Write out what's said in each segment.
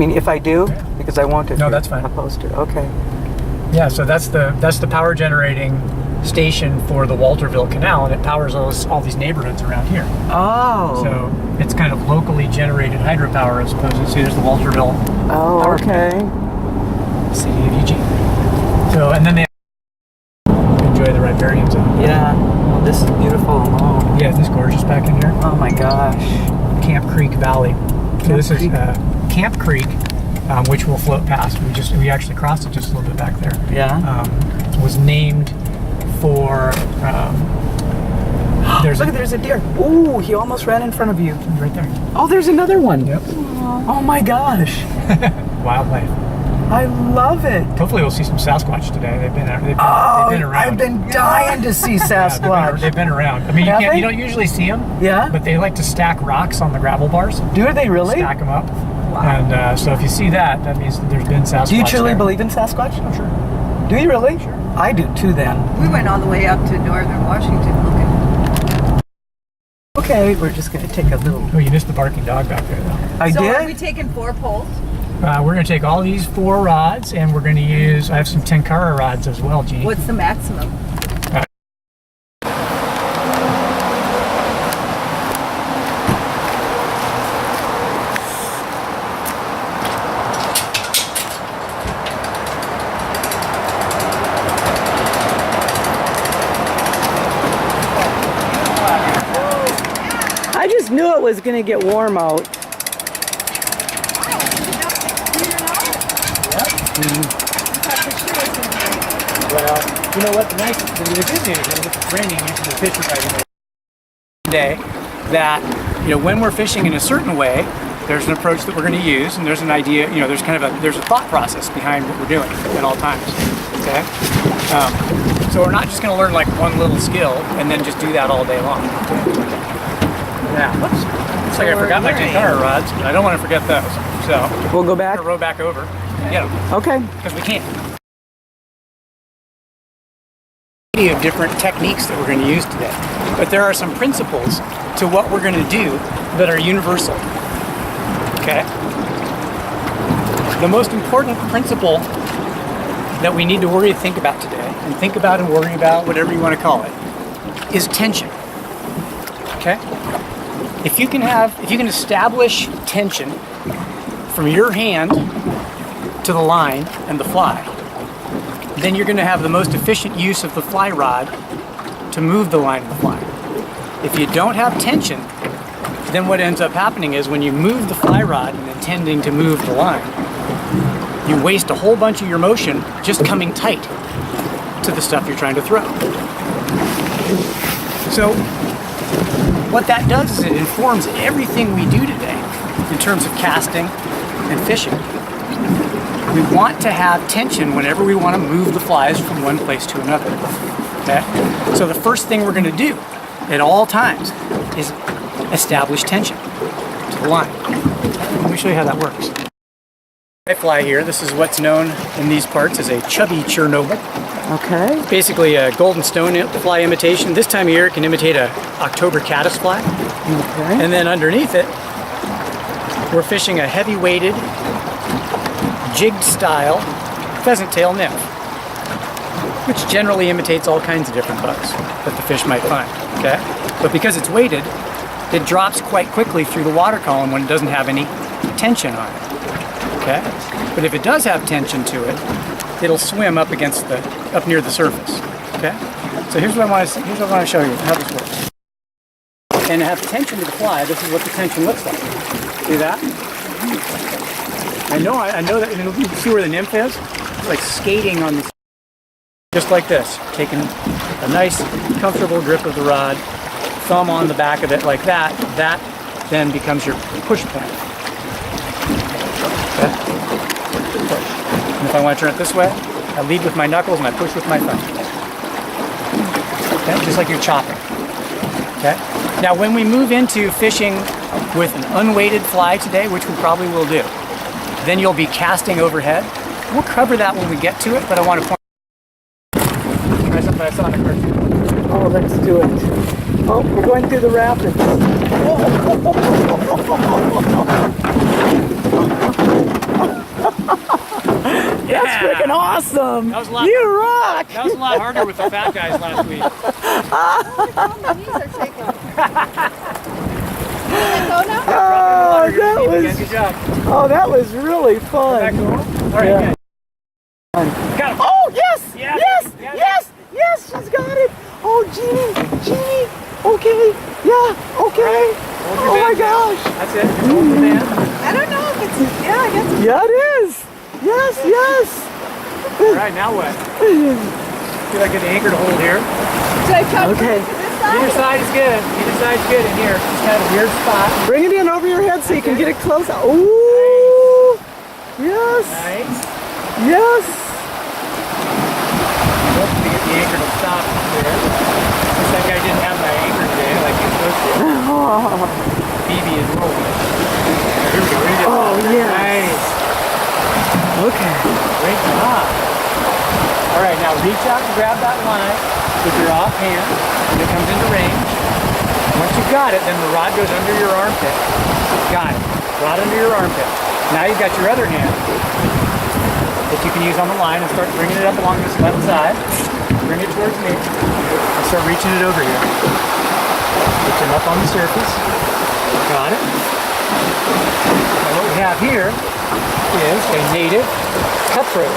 mean, if I do, because I won't. No, that's fine. Opposed to. Okay. Yeah, so that's the power generating station for the Walterville Canal, and it powers all these neighborhoods around here. Oh. So it's kind of locally generated hydropower as opposed to, see, there's the Walterville power plant. City of Eugene. So, and then they enjoy the riparian zone. Yeah. Well, this is beautiful alone. Yeah, isn't this gorgeous back in here? Oh my gosh. Camp Creek Valley. So this is Camp Creek, which we'll float past. We actually crossed it just a little bit back there. Yeah. Was named for. Look, there's a deer. Ooh, he almost ran in front of you. Right there. Oh, there's another one. Yep. Oh my gosh. Wildlife. I love it. Hopefully we'll see some Sasquatch today. They've been around. I've been dying to see Sasquatch. Yeah, they've been around. I mean, you don't usually see them. Yeah. But they like to stack rocks on the gravel bars. Do they really? Stack them up. Wow. And so if you see that, that means that there's been Sasquatch. Do you truly there. believe in Sasquatch? I'm sure. Do you really? Sure. I do too then. We went all the way up to northern Washington looking. Okay, we're just going to take a little... Oh, you missed the barking dog back there, though. I So did? are we taking 4 poles? We're going to take all these 4 rods, and we're going to use, I have some Tenkara rods as well, Jeannie. What's the maximum? I just knew it was going to get warm out. Well, you know what? The good news is that it's raining into the fish right today. That when we're fishing in a certain way, there's an approach that we're going to use, and there's an idea. There's there's a thought process behind what we're doing at all times. Okay. So we're not just going to learn like one little skill and then just do that all day long. Yeah. Whoops. Looks like I forgot my Tenkara rods. I don't want to forget those. So we'll go back. We're going to row back over. Get them. Okay. Because we can't. Of different techniques that we're going to use today, but there are some principles to what we're going to do that are universal. Okay? The most important principle that we need to think about today, and think about and worry about, whatever you want to call it, is tension. Okay? If you can establish tension from your hand to the line and the fly, then you're going to have the most efficient use of the fly rod to move the line of the fly. If you don't have tension, then what ends up happening is when you move the fly rod and intending to move the line, you waste a whole bunch of your motion just coming tight to the stuff you're trying to throw. So what that does is it informs everything we do today in terms of casting and fishing. We want to have tension whenever we want to move the flies from one place to another. Okay? So the first thing we're going to do at all times is establish tension to the line. Let me show you how that works. I fly here. This is what's known in these parts as a chubby Chernobyl. Okay. It's basically a golden stone fly imitation. This time of year it can imitate a October caddis fly. Okay. And then underneath it, we're fishing a heavy-weighted jigged style pheasant tail nymph, which generally imitates all kinds of different bugs that the fish might find. Okay? But because it's weighted, it drops quite quickly through the water column when it doesn't have any tension on it. Okay? But if it does have tension to it, it'll swim up near the surface. Okay? So here's what I want to show you how this works. And to have tension to the fly, this is what the tension looks like. See that? I know that. You can see where the nymph is. It's like skating on this, just like this, taking a nice, comfortable grip of the rod, thumb on the back of it like that. That then becomes your push point. Okay. And if I want to turn it this way, I lead with my knuckles and I push with my thumb. Okay, just like you're chopping. Okay. Now, when we move into fishing with an unweighted fly today, which we probably will do, then you'll be casting overhead. We'll cover that when we get to it, but I want to point try something I saw in a cartoon. Oh, let's do it. Oh, we're going through the rapids. That's freaking awesome. That was a lot. You rock. That was a lot harder with the fat guys last week. My knees are shaking. Can I go now? Oh, that was. Good job. Oh, that was really fun. Back to normal. All right, Yeah. good. Got it. Oh, yes! Yeah. Yes! Yeah. Yes! Yes! She's got it! Oh, Jeannie! Jeannie! Okay! Yeah! Okay! Hold your Oh my band down. gosh! That's it. Hold the band. I don't know if it's, yeah, I guess it's. Yeah, it is! Yes! Yes! All right, now what? See if I get the anchor to hold here. Should I try Okay. to this Either side? side is good. Either side's good in here. It's kind of a weird spot. Bring it in over your head so you can get it close. Ooh! Yes! Nice. Yes! Hopefully get the anchor to stop there. Since that guy didn't have my anchor today, like he was supposed to. BB is rolling. Here we go. Here we go. Oh, yes. Nice. Okay. Great job. All right, now reach out and grab that line with your offhand when it comes into range. Once you've got it, then the rod goes under your armpit. Got it. Rod under your armpit. Now you've got your other hand that you can use on the line and start bringing it up along this left side. Bring it towards me and start reaching it over here. Reach it up on the surface. Got it. Now what we have here is a native cutthroat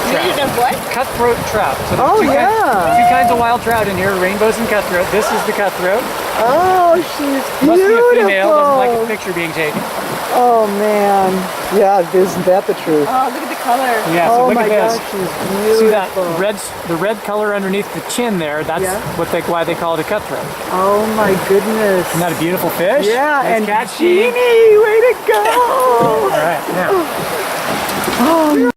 trout. Native what? Cutthroat trout. So there's Oh, two yeah. two kinds of wild trout in here, rainbows and cutthroat. This is the cutthroat. Oh, she's Must be a beautiful. female, doesn't like a picture being taken. Oh, man. Yeah, isn't that the truth? Oh, look at the color. Yeah, so Oh look my at this. gosh, she's beautiful. See that the red color underneath the chin there? That's Yeah. why they call it a cutthroat. Oh my goodness. Isn't that a beautiful fish? Yeah, Nice and catch, Jeannie, Jeannie. way to go! All right, now Oh,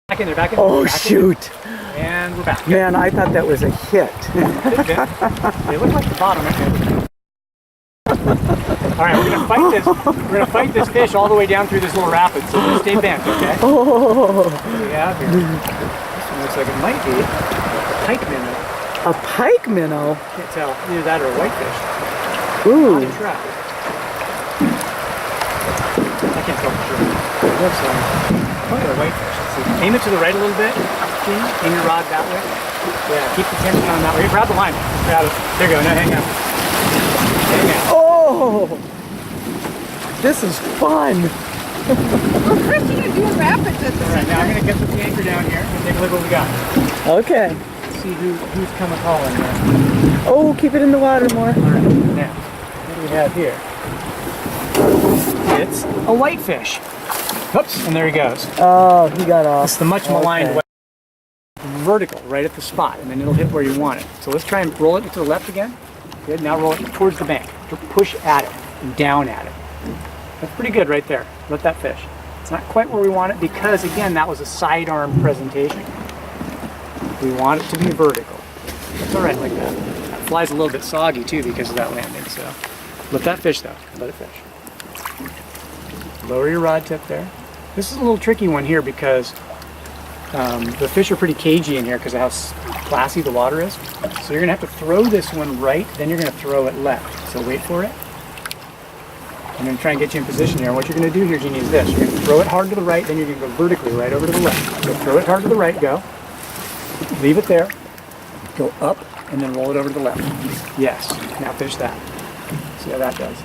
back in there, back in there. oh back in there. shoot. And we're back. Man, I thought that was a hit. Okay. They look like the bottom right there. All right, we're gonna fight this. We're gonna fight this fish all the way down through this little rapid. So just stay bent, okay? Oh, What do we have here? This one looks like it might be a pike minnow. a pike minnow. Can't tell. Either that or a whitefish. Ooh. Not a trout. I can't tell for sure. It looks like probably a whitefish. Let's see. Aim it to the right a little bit. Gene. Aim your rod that way. Yeah, keep the tension on that way. Grab the line. Grab it. There you go. Now hang out. Hang out. Oh, this is fun. Well, Chris, you're doing rapids at the All right, same now I'm time. going to get the anchor down here and take a look what we got. Okay. See who's coming calling here. Oh, keep it in the water more. All right, now, what do we have here? It's a whitefish. Oops, and there he goes. Oh, he got off. It's the much maligned Okay. white. Vertical, right at the spot, and then it'll hit where you want it. So let's try and roll it to the left again. Good, now roll it towards the bank. Push at it, and down at it. That's pretty good right there. Let that fish. It's not quite where we want it because, again, that was a sidearm presentation. We want it to be vertical. It's all right like that. That fly's a little bit soggy too because of that landing, so let that fish though. Let it fish. Lower your rod tip there. This is a little tricky one here because the fish are pretty cagey in here because of how classy the water is. So you're gonna have to throw this one right, then you're gonna throw it left. So wait for it. I'm gonna try and get you in position here. What you're gonna do here, Jeannie, is this. You're gonna throw it hard to the right, then you're gonna go vertically right over to the left. So throw it hard to the right, go. Leave it there. Go up, and then roll it over to the left. Yes. Now fish that. See how that does.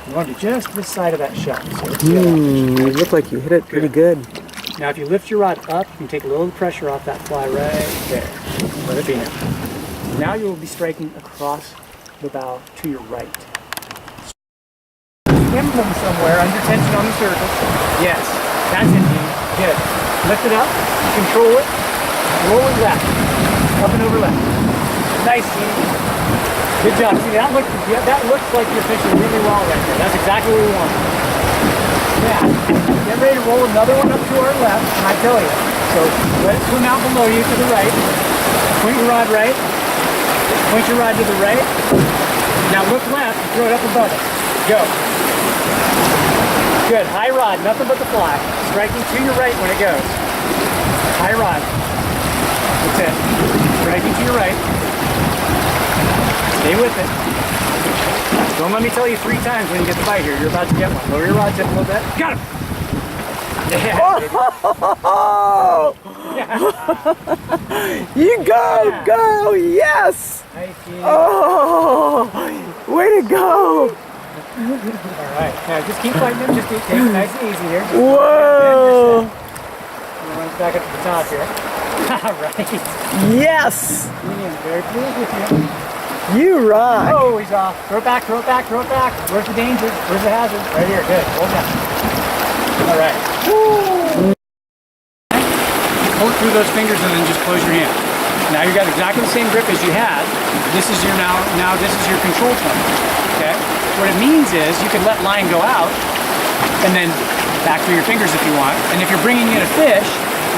You want to do just this side of that shell. So let's see how that You look like you hit it pretty good. Now if you lift your rod up, you can take a little pressure off that fly right there. Let it be now. Now you will be striking across the bow to your right. Swim them somewhere under tension on the surface. Yes, that's it, Dean. Good. Lift it up, control it, roll it left, up and over left. Nice, Dean. Good job. See, that looks like you're fishing really well right there. That's exactly what we want. Yeah. Get ready to roll another one up to our left, and I tell you. So let it swim out below you to the right. Point your rod right. Point your rod to the right. Now look left and throw it up above it. Go. Good. High rod, nothing but the fly. Striking to your right when it goes. High rod. That's it. Striking to your right. Stay with it. Don't let me tell you 3 times when you get the bite here. You're about to get one. Lower your rod tip a little bit. Got him! Oh! You go, yes! Nice, Jeannie. Oh, way to go! Alright, now just keep fighting him, just take it nice and easy here. Whoa! Runs back up to the top here. Alright. Yes! Jeannie, I'm very pleased with you. You rock! Oh, he's off. Throw it back, throw it back, throw it back. Where's the danger? Where's the hazard? Right here, good. Hold down. Alright. Pull it through those fingers and then just close your hand. Now you got exactly the same grip as you had. This is your now this is your control point. Okay? What it means is you can let line go out and then back through your fingers if you want. And if you're bringing in a fish,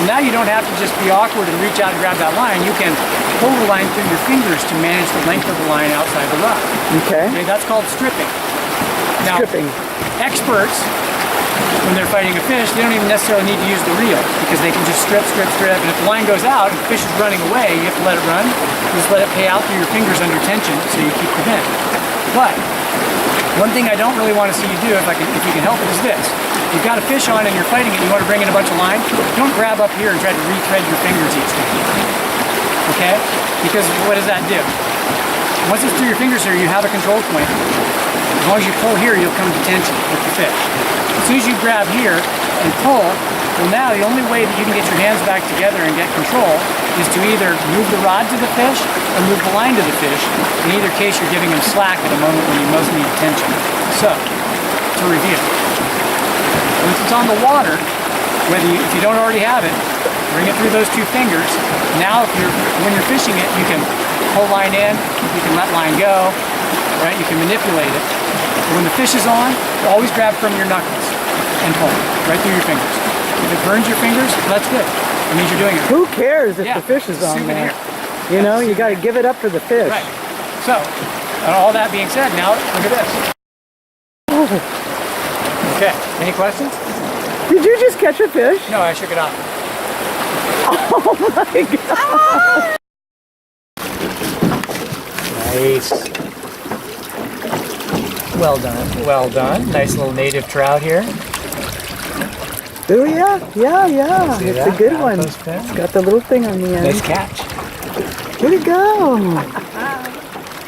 well, now you don't have to just be awkward and reach out and grab that line. You can pull the line through your fingers to manage the length of the line outside the rod. Okay. Okay, that's called stripping. Now, Stripping. experts, when they're fighting a fish, they don't even necessarily need to use the reel because they can just strip, strip, strip. And if the line goes out, if the fish is running away, you have to let it run. You just let it pay out through your fingers under tension so you keep the bend. But one thing I don't really want to see you do, if you can help it, is this. You've got a fish on and you're fighting it, you want to bring in a bunch of line, don't grab up here and try to re-thread your fingers each time. Okay? Because what does that do? Once it's through your fingers here, you have a control point. As long as you pull here, you'll come to tension with the fish. As soon as you grab here and pull, well now the only way that you can get your hands back together and get control is to either move the rod to the fish or move the line to the fish. In either case, you're giving him slack at a moment when you most need attention. So, to review. Once it's on the water, if you don't already have it, bring it through those two fingers. Now, when you're fishing it, you can pull line in, you can let line go, right? You can manipulate it. But when the fish is on, always grab from your knuckles and pull right through your fingers. If it burns your fingers, that's good. It means you're doing it. Who cares if the fish is on souvenir. there? You know, you got to give it up for the fish. Right. So, all that being said, now look at this. Okay, any questions? Did you just catch a fish? No, I shook it off. Oh my God! Nice. Well done. Well done. Nice little native trout here. Oh yeah, yeah. See It's that? a good Got one. those fins. It's got the little thing on the end. Nice catch. Way to go!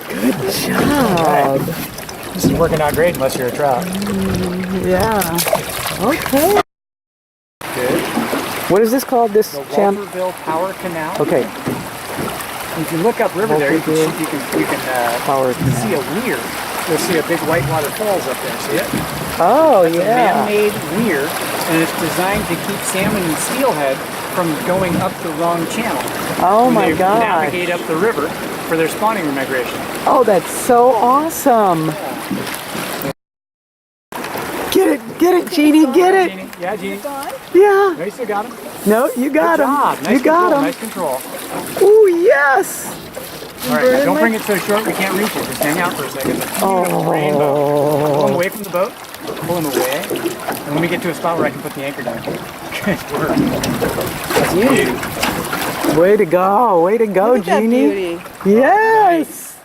Good job. This is working out great unless you're a trout. Yeah. Okay. Good. What is this called? This The champ? Walterville Power Canal. Okay. If you look up river there, you can Power see a weir. You'll see a big whitewater falls up there. See it? Oh It's a yeah. man-made weir, and it's designed to keep salmon and steelhead from going up the wrong channel. Oh when my they God. navigate up the river for their spawning migration. Oh, that's so awesome. Get it, Jeannie, get it. Jeannie? Yeah, Jeannie. Yeah. No, you still got him. No, you got Good him. job. Nice You got control, him. Nice control. Oh yes. All right, now don't bring it so short we can't reach it. Just hang out for a second. It's a beautiful rainbow. Pull him away from the boat. Pull him away. And let me get to a spot where I can put the anchor down. Good work. That's beauty. Way to go. Way to go, Look at that Jeannie. beauty. Yes.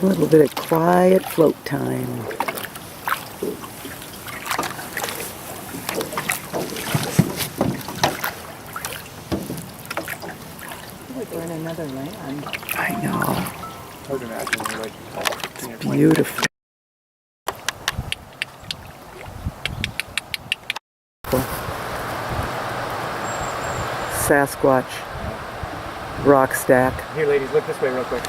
A little bit of quiet float time. Like we're in another land. I know. Hard to imagine. Like, Beautiful. Sasquatch. Rock stack. Here, ladies, look this way real quick.